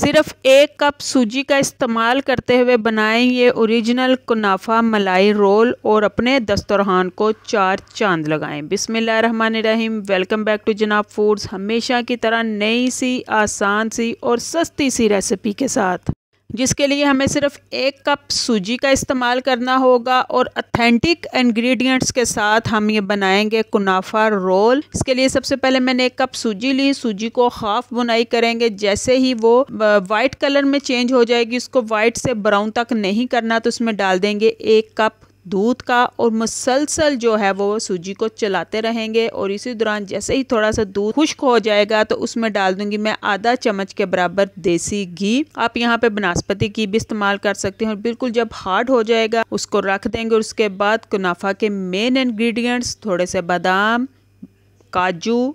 सिर्फ 1 कप सूजी का इस्तेमाल करते हुए बनाएं ये ओरिजिनल कुनाफा मलाई रोल और अपने दस्तरखान को 4 चांद लगाएं। बिस्मिल्लाहिर्रहमानिर्रहीम। वेलकम बैक टू जनाब फूड्स। हमेशा की तरह नई सी, आसान सी और सस्ती सी रेसिपी के साथ, जिसके लिए हमें सिर्फ 1 कप सूजी का इस्तेमाल करना होगा और ऑथेंटिक इंग्रेडिएंट्स के साथ हम ये बनाएंगे कुनाफा रोल। इसके लिए सबसे पहले मैंने 1 कप सूजी ली। सूजी को हाफ बुनाई करेंगे। जैसे ही वो वाइट कलर में चेंज हो जाएगी, उसको वाइट से ब्राउन तक नहीं करना, तो उसमें डाल देंगे 1 कप दूध का और मुसलसल जो है वो सूजी को चलाते रहेंगे। और इसी दौरान जैसे ही थोड़ा सा दूध खुश्क हो जाएगा तो उसमें डाल दूंगी मैं आधा चम्मच के बराबर देसी घी। आप यहाँ पे बनस्पति घी भी इस्तेमाल कर सकते हैं। और बिल्कुल जब हार्ड हो जाएगा उसको रख देंगे। और उसके बाद कुनाफा के मेन इंग्रेडिएंट्स, थोड़े से बादाम, काजू,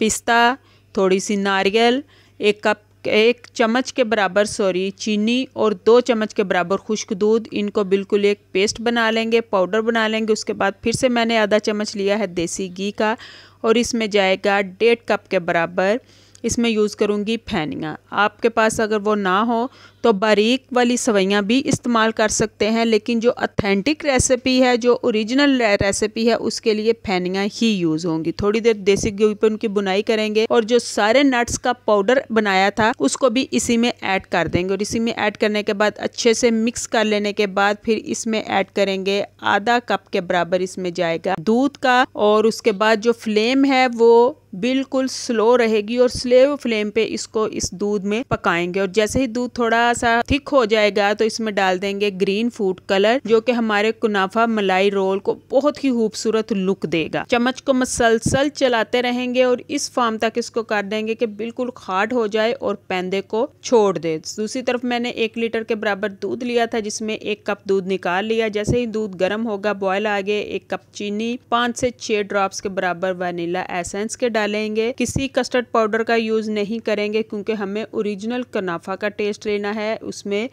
पिस्ता, थोड़ी सी नारियल, 1 चम्मच के बराबर चीनी और 2 चम्मच के बराबर खुश्क दूध। इनको बिल्कुल एक पेस्ट बना लेंगे, पाउडर बना लेंगे। उसके बाद फिर से मैंने आधा चम्मच लिया है देसी घी का और इसमें जाएगा 1.5 कप के बराबर। इसमें यूज़ करूँगी फैनियाँ। आपके पास अगर वो ना हो तो बारीक वाली सवैयाँ भी इस्तेमाल कर सकते हैं, लेकिन जो ऑथेंटिक रेसिपी है, जो ओरिजिनल रेसिपी है, उसके लिए फैनियाँ ही यूज़ होंगी। थोड़ी देर देसी घी पर उनकी बुनाई करेंगे और जो सारे नट्स का पाउडर बनाया था उसको भी इसी में ऐड कर देंगे। और इसी में ऐड करने के बाद अच्छे से मिक्स कर लेने के बाद फिर इसमें ऐड करेंगे आधा कप के बराबर इसमें जाएगा दूध का। और उसके बाद जो फ्लेम है वो बिल्कुल स्लो रहेगी और स्लो फ्लेम पे इसको इस दूध में पकाएंगे। और जैसे ही दूध थोड़ा सा थिक हो जाएगा तो इसमें डाल देंगे ग्रीन फूड कलर, जो कि हमारे कुनाफा मलाई रोल को बहुत ही खूबसूरत लुक देगा। चम्मच को मसलसल चलाते रहेंगे और इस फॉर्म तक इसको कर देंगे कि बिल्कुल हार्ड हो जाए और पैंदे को छोड़ दे। दूसरी तरफ मैंने 1 लीटर के बराबर दूध लिया था, जिसमें 1 कप दूध निकाल लिया। जैसे ही दूध गर्म होगा, बॉयल आ गए, 1 कप चीनी, 5 से 6 ड्रॉप्स के बराबर वनीला एसेंस के डालेंगे। किसी कस्टर्ड पाउडर का यूज नहीं करेंगे क्योंकि हमें ओरिजिनल कुनाफा का टेस्ट लेना है। उसमें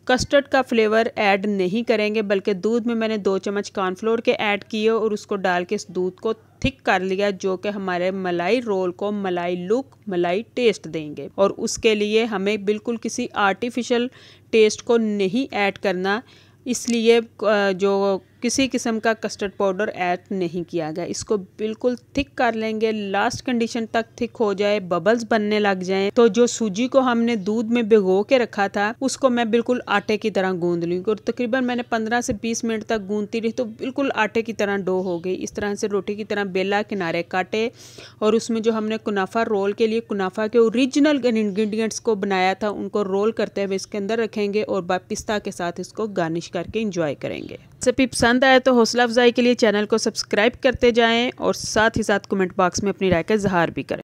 कस्टर्ड का फ्लेवर ऐड नहीं करेंगे, बल्कि दूध में मैंने 2 चम्मच कॉर्नफ्लोर के ऐड किए और उसको डाल के इस दूध को थिक कर लिया, जो कि हमारे मलाई रोल को मलाई लुक, मलाई टेस्ट देंगे। और उसके लिए हमें बिल्कुल किसी आर्टिफिशियल टेस्ट को नहीं ऐड करना, इसलिए जो किसी किस्म का कस्टर्ड पाउडर ऐड नहीं किया गया। इसको बिल्कुल थिक कर लेंगे, लास्ट कंडीशन तक थिक हो जाए, बबल्स बनने लग जाएं। तो जो सूजी को हमने दूध में भिगो के रखा था उसको मैं बिल्कुल आटे की तरह गूंद लूँगी। और तकरीबन मैंने 15 से 20 मिनट तक गूंदती रही तो बिल्कुल आटे की तरह डो हो गई। इस तरह से रोटी की तरह बेला, किनारे काटे और उसमें जो हमने कुनाफा रोल के लिए कुनाफा के ओरिजिनल इंग्रेडिएंट्स को बनाया था उनको रोल करते हुए इसके अंदर रखेंगे और पिस्ता के साथ इसको गार्निश करके इंजॉय करेंगे। रेसिपी पसंद आए तो हौसला अफजाई के लिए चैनल को सब्सक्राइब करते जाएं और साथ ही साथ कमेंट बॉक्स में अपनी राय का इजहार भी करें।